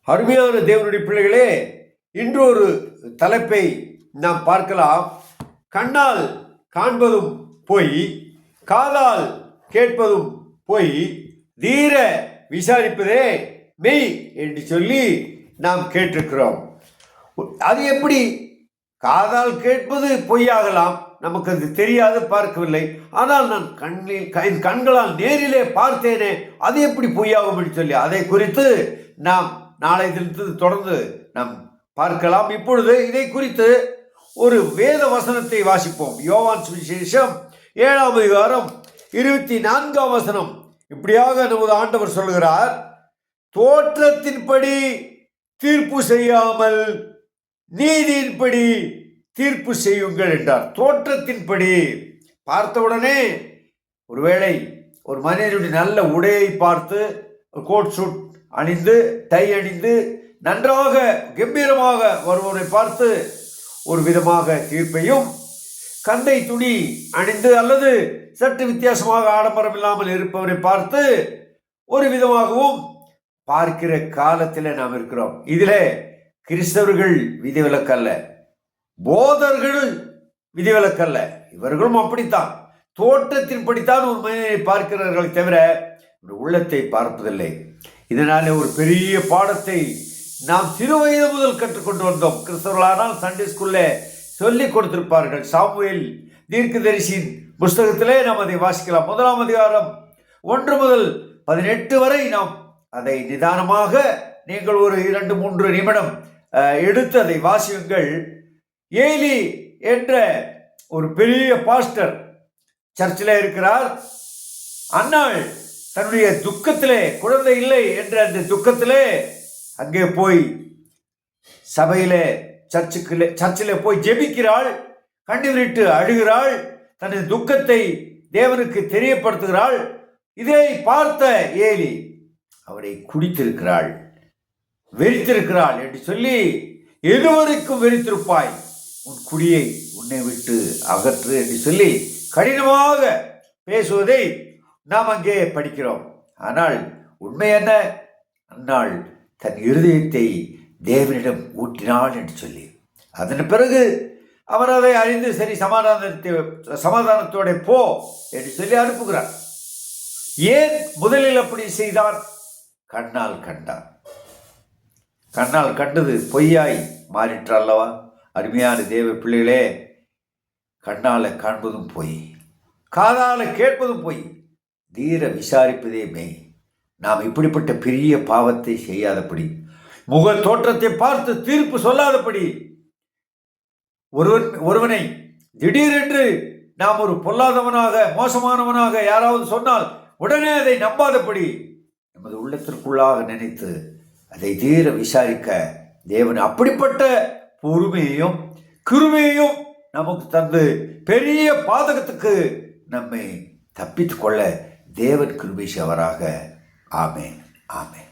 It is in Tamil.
அருமையான தேவனுடைய பிள்ளைகளே, இன்று ஒரு தலைப்பை நாம் பார்க்கலாம். கண்ணால் காண்பதும் பொய், காதால் கேட்பதும் பொய், தீர விசாரிப்பதே மெய் என்று சொல்லி நாம் கேட்டிருக்கிறோம். அது எப்படி? காதால் கேட்பது பொய்யாகலாம், நமக்கு அது தெரியாது, பார்க்கவில்லை. ஆனால் நான் கண்களால் நேரிலே பார்த்தேனே, அது எப்படி பொய்யாகும் என்று சொல்லி அதை குறித்து நாம் நாளை தினத்து தொடர்ந்து நாம் பார்க்கலாம். இப்பொழுது இதை குறித்து ஒரு வேத வசனத்தை வாசிப்போம். யோவான் சுவிசேஷம் 7ஆம் அதிகாரம் 24ஆம் வசனம். இப்படியாக நமது ஆண்டவர் சொல்கிறார், தோற்றத்தின்படி தீர்ப்பு செய்யாமல் நீதியின்படி தீர்ப்பு செய்யுங்கள் என்றார். தோற்றத்தின்படி பார்த்தவுடனே, ஒருவேளை ஒரு மனிதனுடைய நல்ல உடையை பார்த்து, கோட் சூட் அணிந்து டை அணிந்து நன்றாக கம்பீரமாக வருவனை பார்த்து ஒரு விதமாக தீர்ப்பையும், கந்தை துணி அணிந்து அல்லது சற்று வித்தியாசமாக ஆடம்பரம் இல்லாமல் இருப்பவரை பார்த்து ஒரு விதமாகவும் பார்க்கிற காலத்தில் நாம் இருக்கிறோம். இதில் கிறிஸ்தவர்கள் விதிவிலக்கல்ல, போதர்கள் விதிவிலக்கல்ல. இவர்களும் அப்படித்தான், தோற்றத்தின்படித்தான் ஒரு மனிதனை பார்க்கிறார்களை தவிர உள்ளத்தை பார்ப்பதில்லை. இதனாலே ஒரு பெரிய பாடத்தை நாம் சிறு வயது முதல் கற்றுக்கொண்டு வந்தோம். கிறிஸ்தவர்களானால் சண்டே ஸ்கூல்ல சொல்லிக் கொடுத்திருப்பார்கள். சாமுவேல் தீர்க்கதரிசியின் புஸ்தகத்திலே நாம் அதை வாசிக்கலாம். 1ஆம் அதிகாரம் 1 முதல் 18 வரை நாம் அதை நிதானமாக நீங்கள் ஒரு 2-3 நிமிடம் எடுத்து அதை வாசியுங்கள். ஏலி என்ற ஒரு பெரிய பாஸ்டர் சர்ச்சில் இருக்கிறார். அன்னாள் தன்னுடைய துக்கத்திலே, குழந்தை இல்லை என்ற அந்த துக்கத்திலே அங்கே போய் சபையிலே சர்ச்சிலே போய் ஜெபிக்கிறாள், கண்ணீர் விட்டு அழுகிறாள், தனது துக்கத்தை தேவனுக்கு தெரியப்படுத்துகிறாள். இதை பார்த்த ஏலி அவரை குடித்திருக்கிறாள், வெறித்திருக்கிறாள் என்று சொல்லி, எதுவரைக்கும் வெறித்திருப்பாய், உன் குடியை உன்னை விட்டு அகற்று என்று சொல்லி கடினமாக பேசுவதை நாம் அங்கே படிக்கிறோம். ஆனால் உண்மை என்ன? அன்னாள் தன் இருதயத்தை தேவனிடம் ஊட்டினாள் என்று சொல்லி, அதன் பிறகு அவர் அதை அறிந்து சரி சமாதானத்தோட போ என்று சொல்லி அனுப்புகிறார். ஏன் முதலில் அப்படி செய்தார்? கண்ணால் கண்டார். கண்ணால் கண்டது பொய்யாய் மாறிற்று அல்லவா? அருமையான தேவ பிள்ளைகளே, கண்ணால காண்பதும் பொய், காதால கேட்பதும் பொய், தீர விசாரிப்பதே மெய். நாம் இப்படிப்பட்ட பெரிய பாவத்தை செய்யாதபடி, முக தோற்றத்தை பார்த்து தீர்ப்பு சொல்லாதபடி, ஒருவனை திடீரென்று நாம் ஒரு பொல்லாதவனாக மோசமானவனாக யாராவது சொன்னால் உடனே அதை நம்பாதபடி நமது உள்ளத்திற்குள்ளாக நினைத்து அதை தீர விசாரிக்க தேவன் அப்படிப்பட்ட பொறுமையையும் கிருபையையும் நமக்கு தந்து பெரிய பாதகத்துக்கு நம்மை தப்பித்து கொள்ள தேவன் கிருபை செய்வராக. ஆமென், ஆமென்.